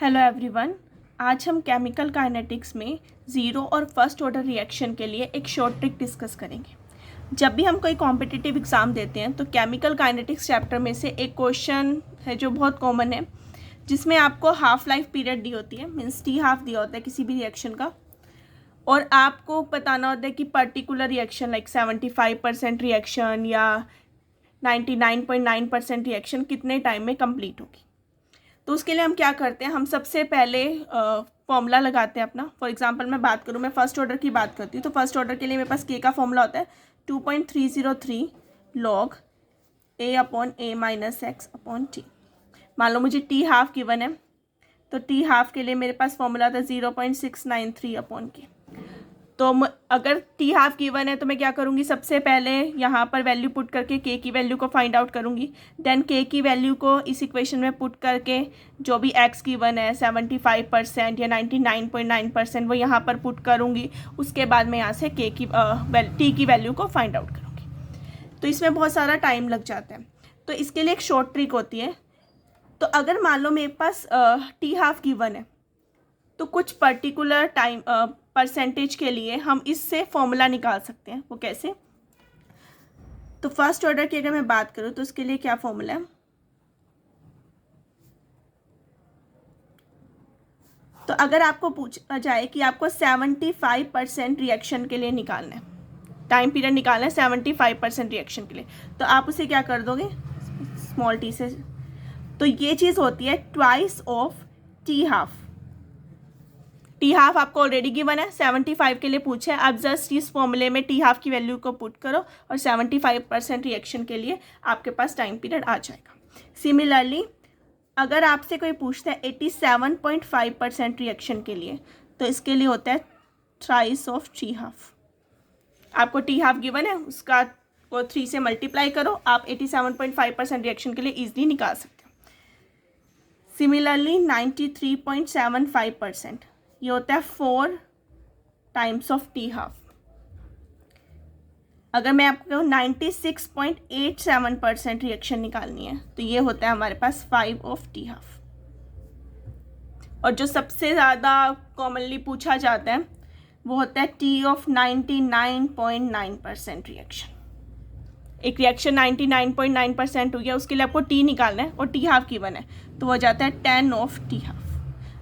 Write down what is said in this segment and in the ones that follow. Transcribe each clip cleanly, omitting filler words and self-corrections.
Hello everyone. आज हम chemical kinetics में ज़ीरो और फर्स्ट ऑर्डर रिएक्शन के लिए एक शॉर्ट ट्रिक डिस्कस करेंगे। जब भी हम कोई कॉम्पिटिटिव एग्ज़ाम देते हैं तो केमिकल काइनेटिक्स चैप्टर में से एक क्वेश्चन है जो बहुत कॉमन है, जिसमें आपको हाफ लाइफ पीरियड दी होती है, मीन्स टी हाफ दिया होता है किसी भी रिएक्शन का, और आपको बताना होता है कि पर्टिकुलर रिएक्शन लाइक 75% रिएक्शन या 99.9% रिएक्शन कितने टाइम में कंप्लीट होगी। तो उसके लिए हम क्या करते हैं, हम सबसे पहले फॉर्मूला लगाते हैं अपना। फॉर एग्जांपल मैं बात करूँ, मैं फर्स्ट ऑर्डर की बात करती हूँ, तो फर्स्ट ऑर्डर के लिए मेरे पास के का फॉर्मूला होता है 2.303 log a upon a minus x upon T. मान लो मुझे टी हाफ गिवन है, तो टी हाफ के लिए मेरे पास फॉर्मूला था 0.693 अपॉन के। तो अगर टी हाफ गिवन है तो मैं क्या करूँगी, सबसे पहले यहाँ पर वैल्यू पुट करके के की वैल्यू को फाइंड आउट करूँगी। देन के की वैल्यू को इस इक्वेशन में पुट करके जो भी एक्स गिवन है 75% या 99.9% वो यहाँ पर पुट करूँगी। उसके बाद मैं यहाँ से के की टी की वैल्यू को फाइंड आउट करूँगी। तो इसमें बहुत सारा टाइम लग जाता है, तो इसके लिए एक शॉर्ट ट्रिक होती है। तो अगर मान लो मेरे पास टी हाफ गिवन है, तो कुछ पर्टिकुलर टाइम परसेंटेज के लिए हम इससे फॉर्मूला निकाल सकते हैं। वो कैसे? तो फर्स्ट ऑर्डर की अगर मैं बात करूं तो उसके लिए क्या फॉर्मूला है, तो अगर आपको पूछा जाए कि आपको 75% रिएक्शन के लिए निकालना है, टाइम पीरियड निकालना है 75% रिएक्शन के लिए, तो आप उसे क्या कर दोगे, स्मॉल टी से। तो ये चीज़ होती है twice of T half. T half आपको ऑलरेडी गिवन है, 75 के लिए पूछा है। आप जस्ट इस फॉर्मूले में टी हाफ की वैल्यू को पुट करो और 75% रिएक्शन के लिए आपके पास टाइम पीरियड आ जाएगा। सिमिलरली अगर आपसे कोई पूछता है 87.5% रिएक्शन के लिए, तो इसके लिए होता है थ्राइस ऑफ टी हाफ। आपको टी हाफ गिवन है, उसका को 3 से मल्टीप्लाई करो, आप 87.5% रिएक्शन के लिए ईजिली निकाल सकते हो। सिमिलरली 93.75%, ये होता है 4 टाइम्स ऑफ टी हाफ। अगर मैं आपको कहूँ 96.87% रिएक्शन निकालनी है, तो ये होता है हमारे पास 5 ऑफ टी हाफ। और जो सबसे ज़्यादा कॉमनली पूछा जाता है वो होता है टी ऑफ 99.9% रिएक्शन। एक रिएक्शन 99.9% हो गया, उसके लिए आपको टी निकालना है और टी हाफ गिवन है, तो वो जाता है 10 ऑफ टी हाफ।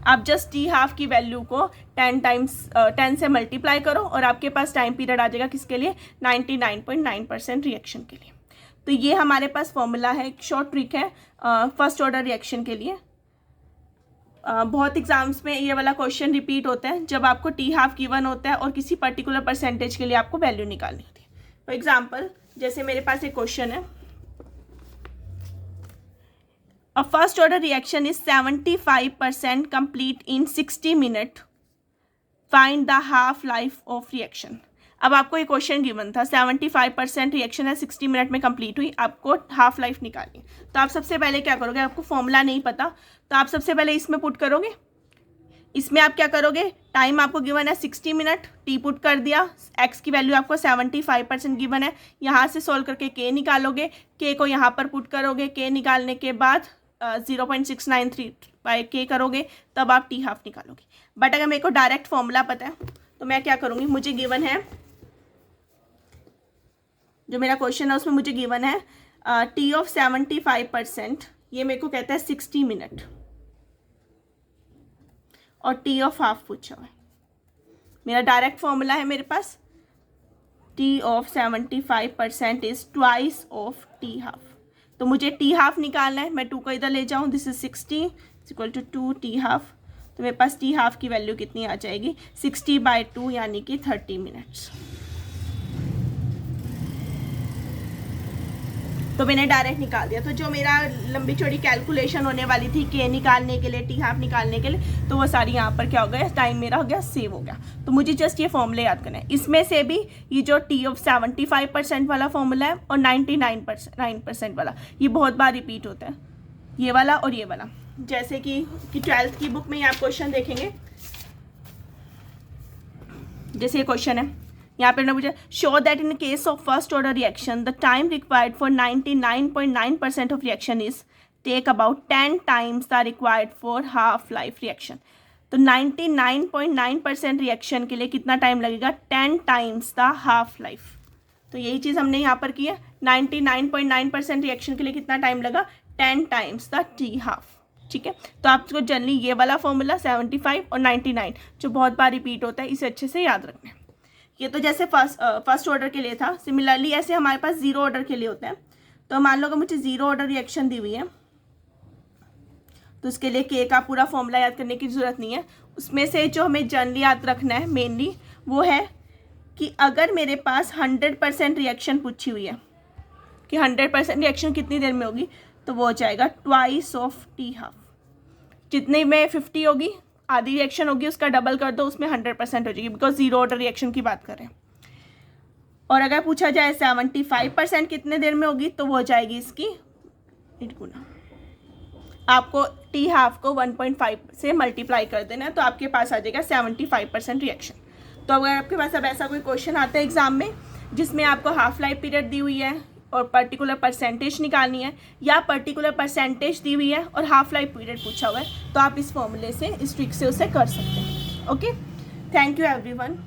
आप जस्ट टी हाफ की वैल्यू को 10 से मल्टीप्लाई करो और आपके पास टाइम पीरियड आ जाएगा किसके लिए, 99.9% रिएक्शन के लिए। तो ये हमारे पास फॉर्मूला है, एक शॉर्ट ट्रिक है फर्स्ट ऑर्डर रिएक्शन के लिए। बहुत एग्जाम्स में ये वाला क्वेश्चन रिपीट होता है जब आपको टी हाफ गिवन होता है और किसी पर्टिकुलर परसेंटेज के लिए आपको वैल्यू निकालनी होती है। फॉर एग्जाम्पल जैसे मेरे पास एक क्वेश्चन है, A first order reaction is 75% complete in 60 minutes. Find the half life of reaction. अब आपको ये क्वेश्चन गिवन था, 75% रिएक्शन है, 60 मिनट में कंप्लीट हुई, आपको हाफ लाइफ निकालनी। तो आप सबसे पहले क्या करोगे, आपको फॉर्मूला नहीं पता तो आप सबसे पहले इसमें पुट करोगे। इसमें आप क्या करोगे, टाइम आपको गिवन है 60 मिनट, टी पुट कर दिया, एक्स की वैल्यू आपको 75% गिवन है, यहाँ से सॉल्व करके के निकालोगे, के को यहाँ पर पुट करोगे, के निकालने के बाद 0.693 बाय के करोगे, तब आप टी हाफ निकालोगे। बट अगर मेरे को डायरेक्ट फॉर्मूला पता है तो मैं क्या करूँगी, मुझे गिवन है, जो मेरा क्वेश्चन है उसमें मुझे गिवन है टी ऑफ 75%, ये मेरे को कहता है 60 मिनट, और टी ऑफ हाफ पूछा हुआ है। मेरा डायरेक्ट फॉर्मूला है मेरे पास T of 75% is twice of T half. तो मुझे टी हाफ निकालना है, मैं 2 को इधर ले जाऊँ, this is 60 equal to 2 T half. तो मेरे पास टी हाफ की वैल्यू कितनी आ जाएगी, 60/2 यानी कि 30 मिनट्स। तो मैंने डायरेक्ट निकाल दिया। तो जो मेरा लंबी चौड़ी कैलकुलेशन होने वाली थी के निकालने के लिए, टी हाफ निकालने के लिए, तो वो सारी यहाँ पर क्या हो गया, टाइम मेरा हो गया सेव हो गया। तो मुझे जस्ट ये फॉर्मूले याद करना है। इसमें से भी ये जो टी ऑफ 75% वाला फॉर्मूला है और 99% वाला, ये बहुत बार रिपीट होता है, ये वाला और ये वाला। जैसे कि 12th की बुक में आप क्वेश्चन देखेंगे, जैसे ये क्वेश्चन है यहाँ पर ना, मुझे show that in case of first order reaction the time required for 99.9% of reaction is take about 10 times the required for half life reaction. तो 99.9% रिएक्शन के लिए कितना टाइम लगेगा? 10 टाइम्स द हाफ लाइफ। तो यही चीज़ हमने यहाँ पर की है। 99.9% रिएक्शन के लिए कितना टाइम लगा? 10 टाइम्स द टी हाफ। ठीक है, तो आपको जनरली ये वाला फॉर्मूला 75 और 99 जो बहुत बार रिपीट होता है, इसे अच्छे से याद रखना है। ये तो जैसे फर्स्ट ऑर्डर के लिए था। सिमिलरली ऐसे हमारे पास जीरो ऑर्डर के लिए होता है। तो मान लो अगर मुझे जीरो ऑर्डर रिएक्शन दी हुई है तो उसके लिए के का पूरा फॉर्मूला याद करने की ज़रूरत नहीं है। उसमें से जो हमें जनरली याद रखना है मेनली वो है कि अगर मेरे पास 100% रिएक्शन पूछी हुई है कि 100% रिएक्शन कितनी देर में होगी, तो वो हो जाएगा ट्वाइस ऑफ टी हाफ। जितने में 50 होगी, आधी रिएक्शन होगी, उसका डबल कर दो, उसमें 100% हो जाएगी, बिकॉज जीरो ऑर्डर रिएक्शन की बात करें। और अगर पूछा जाए 75% कितने देर में होगी, तो वो हो जाएगी इसकी 8 गुना। आपको टी हाफ को 1.5 से मल्टीप्लाई कर देना है, तो आपके पास आ जाएगा 75% रिएक्शन। तो अगर आपके पास अब ऐसा कोई क्वेश्चन आता है एग्जाम में जिसमें आपको हाफ लाइफ पीरियड दी हुई है और पर्टिकुलर परसेंटेज निकालनी है, या पर्टिकुलर परसेंटेज दी हुई है और हाफ लाइफ पीरियड पूछा हुआ है, तो आप इस फॉर्मूले से, इस ट्रिक से उसे कर सकते हैं। Okay, thank you everyone.